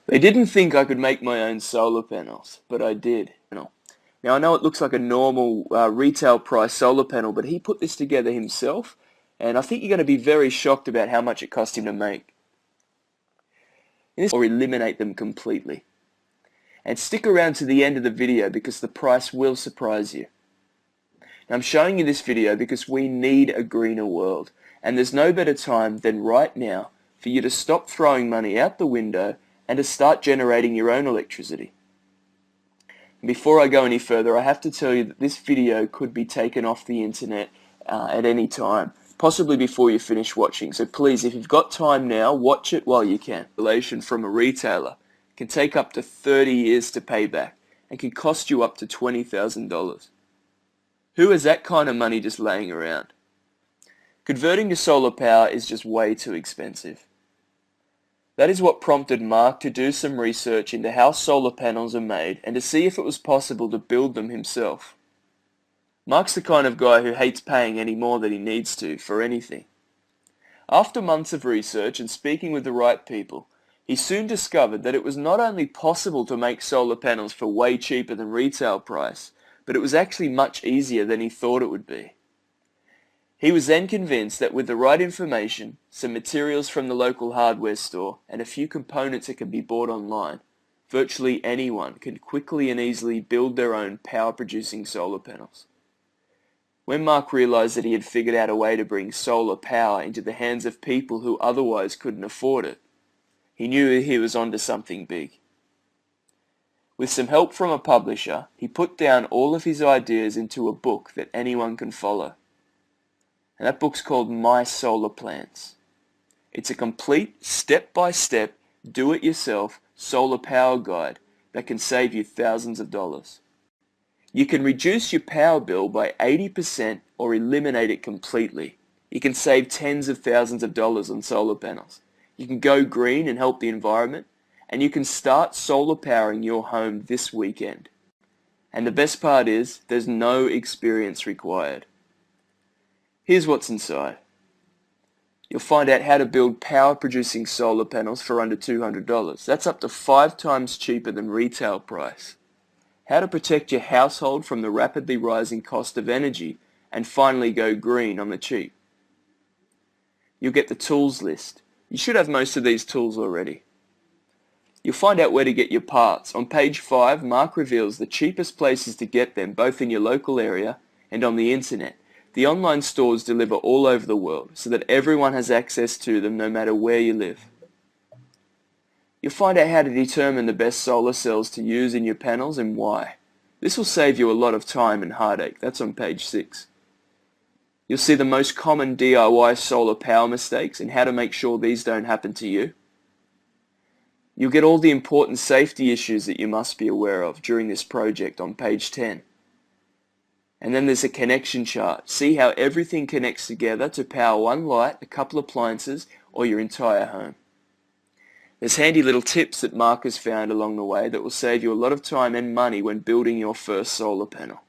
They didn't think I could make my own solar panels, but I did. Now I know it looks like a normal retail price solar panel, but he put this together himself, and I think you're going to be very shocked about how much it cost him to make. Or eliminate them completely. And stick around to the end of the video because the price will surprise you. Now, I'm showing you this video because we need a greener world, and there's no better time than right now for you to stop throwing money out the window and to start generating your own electricity. Before I go any further, I have to tell you that this video could be taken off the internet at any time, possibly before you finish watching. So please, if you've got time now, watch it while you can. Installation from a retailer can take up to 30 years to pay back and can cost you up to $20,000. Who has that kind of money just laying around? Converting to solar power is just way too expensive. That is what prompted Mark to do some research into how solar panels are made and to see if it was possible to build them himself. Mark's the kind of guy who hates paying any more than he needs to for anything. After months of research and speaking with the right people, he soon discovered that it was not only possible to make solar panels for way cheaper than retail price, but it was actually much easier than he thought it would be. He was then convinced that with the right information, some materials from the local hardware store, and a few components that can be bought online, virtually anyone can quickly and easily build their own power-producing solar panels. When Mark realized that he had figured out a way to bring solar power into the hands of people who otherwise couldn't afford it, he knew he was onto something big. With some help from a publisher, he put down all of his ideas into a book that anyone can follow. And that book's called My Solar Plans. It's a complete, step-by-step, do-it-yourself solar power guide that can save you thousands of dollars. You can reduce your power bill by 80% or eliminate it completely. You can save tens of thousands of dollars on solar panels. You can go green and help the environment, and you can start solar powering your home this weekend. And the best part is, there's no experience required. Here's what's inside. You'll find out how to build power-producing solar panels for under $200. That's up to 5 times cheaper than retail price. How to protect your household from the rapidly rising cost of energy, and finally go green on the cheap. You'll get the tools list. You should have most of these tools already. You'll find out where to get your parts. On page 5, Mark reveals the cheapest places to get them, both in your local area and on the internet. The online stores deliver all over the world so that everyone has access to them no matter where you live. You'll find out how to determine the best solar cells to use in your panels and why. This will save you a lot of time and heartache. That's on page 6. You'll see the most common DIY solar power mistakes and how to make sure these don't happen to you. You'll get all the important safety issues that you must be aware of during this project on page 10. And then there's a connection chart. See how everything connects together to power one light, a couple of appliances, or your entire home. There's handy little tips that Mark has found along the way that will save you a lot of time and money when building your first solar panel.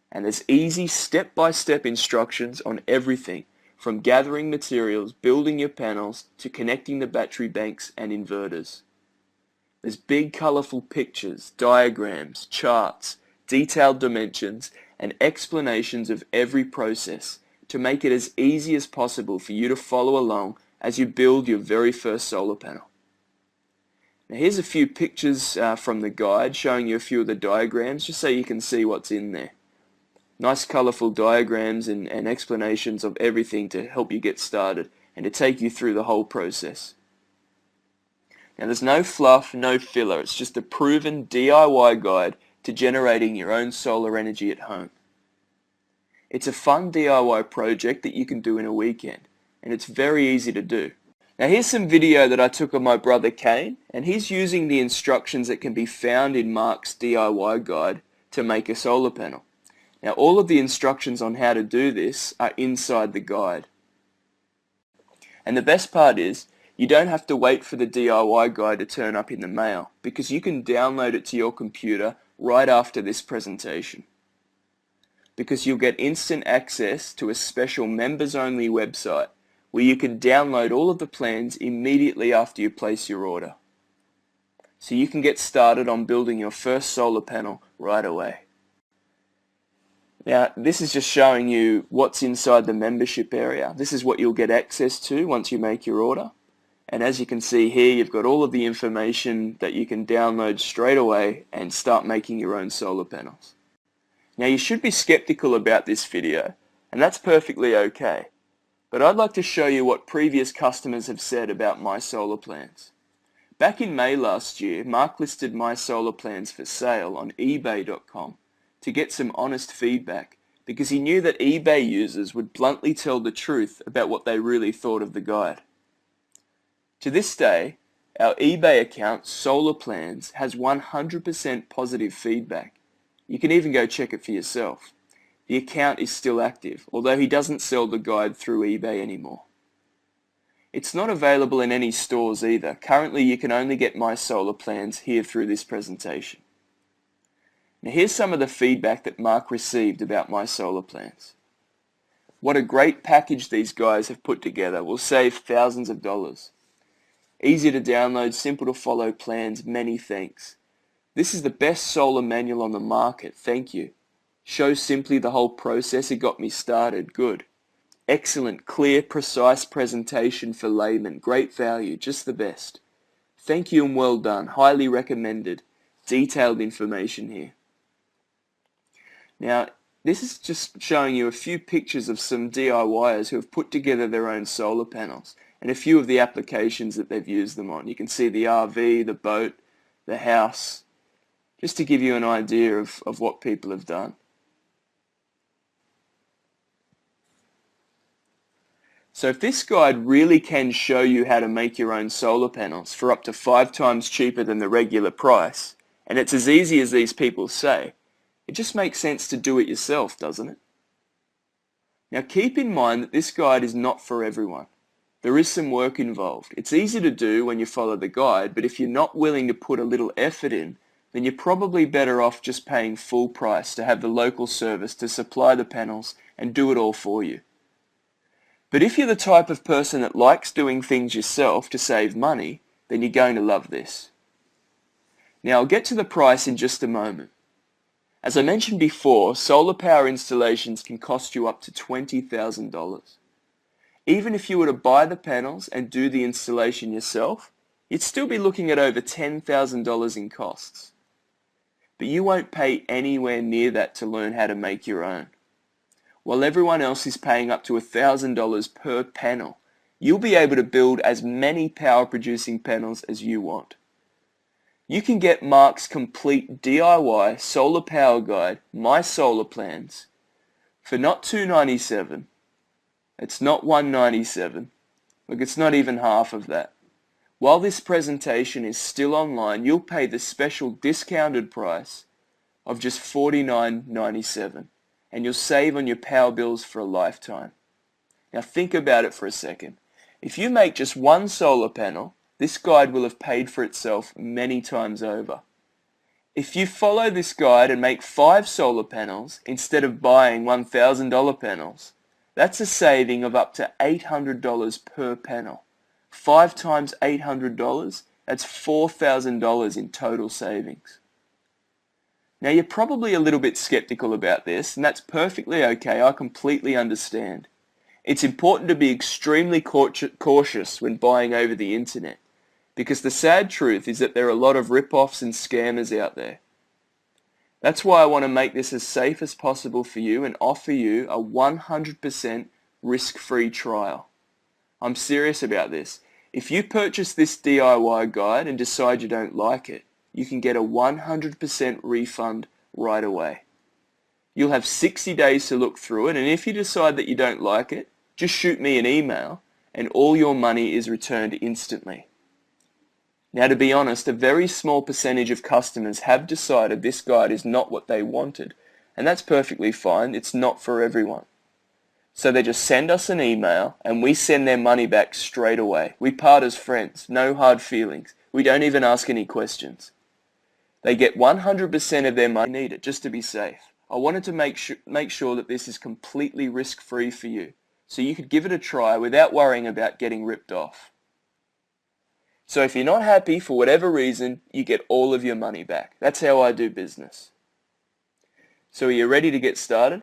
And there's easy step-by-step instructions on everything from gathering materials, building your panels, to connecting the battery banks and inverters. There's big colourful pictures, diagrams, charts, detailed dimensions, and explanations of every process to make it as easy as possible for you to follow along as you build your very first solar panel. Now here's a few pictures from the guide showing you a few of the diagrams just so you can see what's in there. Nice colourful diagrams and explanations of everything to help you get started and to take you through the whole process. Now there's no fluff, no filler, it's just a proven DIY guide to generating your own solar energy at home. It's a fun DIY project that you can do in a weekend, and it's very easy to do. Now here's some video that I took of my brother Kane, and he's using the instructions that can be found in Mark's DIY guide to make a solar panel. Now all of the instructions on how to do this are inside the guide. And the best part is, you don't have to wait for the DIY guide to turn up in the mail, because you can download it to your computer right after this presentation. Because you'll get instant access to a special members-only website where you can download all of the plans immediately after you place your order. so you can get started on building your first solar panel right away. Now, this is just showing you what's inside the membership area. This is what you'll get access to once you make your order. And as you can see here, you've got all of the information that you can download straight away and start making your own solar panels. Now, you should be skeptical about this video, and that's perfectly okay. But I'd like to show you what previous customers have said about My Solar Plans. Back in May last year, Mark listed My Solar Plans for sale on eBay.com to get some honest feedback, because he knew that eBay users would bluntly tell the truth about what they really thought of the guide. To this day, our eBay account, Solar Plans, has 100% positive feedback. You can even go check it for yourself. The account is still active, although he doesn't sell the guide through eBay anymore. It's not available in any stores either. Currently, you can only get My Solar Plans here through this presentation. Now, here's some of the feedback that Mark received about My Solar Plans. What a great package these guys have put together. Will save thousands of dollars. Easy to download, simple to follow plans, many thanks. This is the best solar manual on the market, thank you. Shows simply the whole process, it got me started, good. Excellent, clear, precise presentation for laymen, great value, just the best. Thank you and well done, highly recommended. Detailed information here. Now, this is just showing you a few pictures of some DIYers who have put together their own solar panels and a few of the applications that they've used them on. You can see the RV, the boat, the house, just to give you an idea of what people have done. So if this guide really can show you how to make your own solar panels for up to 5 times cheaper than the regular price, and it's as easy as these people say, it just makes sense to do it yourself, doesn't it? Now keep in mind that this guide is not for everyone. There is some work involved. It's easy to do when you follow the guide, but if you're not willing to put a little effort in, then you're probably better off just paying full price to have the local service to supply the panels and do it all for you. But if you're the type of person that likes doing things yourself to save money, then you're going to love this. Now I'll get to the price in just a moment. As I mentioned before, solar power installations can cost you up to $20,000. Even if you were to buy the panels and do the installation yourself, you'd still be looking at over $10,000 in costs. But you won't pay anywhere near that to learn how to make your own. While everyone else is paying up to $1,000 per panel, you'll be able to build as many power producing panels as you want. You can get Mark's complete DIY solar power guide, My Solar Plans, for not $297. It's not $197. Look, it's not even half of that. While this presentation is still online, you'll pay the special discounted price of just $49.97, and you'll save on your power bills for a lifetime. Now think about it for a second. If you make just one solar panel, this guide will have paid for itself many times over. If you follow this guide and make 5 solar panels instead of buying $1,000 panels, that's a saving of up to $800 per panel. 5 times $800, that's $4,000 in total savings. Now you're probably a little bit skeptical about this, and that's perfectly okay, I completely understand. It's important to be extremely cautious when buying over the internet, because the sad truth is that there are a lot of rip-offs and scammers out there. That's why I want to make this as safe as possible for you and offer you a 100% risk-free trial. I'm serious about this. If you purchase this DIY guide and decide you don't like it, you can get a 100% refund right away. You'll have 60 days to look through it, and if you decide that you don't like it, just shoot me an email and all your money is returned instantly. Now, to be honest, a very small percentage of customers have decided this guide is not what they wanted, and that's perfectly fine. It's not for everyone. So they just send us an email and we send their money back straight away. We part as friends, no hard feelings. We don't even ask any questions. They get 100% of their money needed just to be safe. I wanted to make sure that this is completely risk-free for you, so you could give it a try without worrying about getting ripped off. So if you're not happy for whatever reason, you get all of your money back. That's how I do business. So are you ready to get started?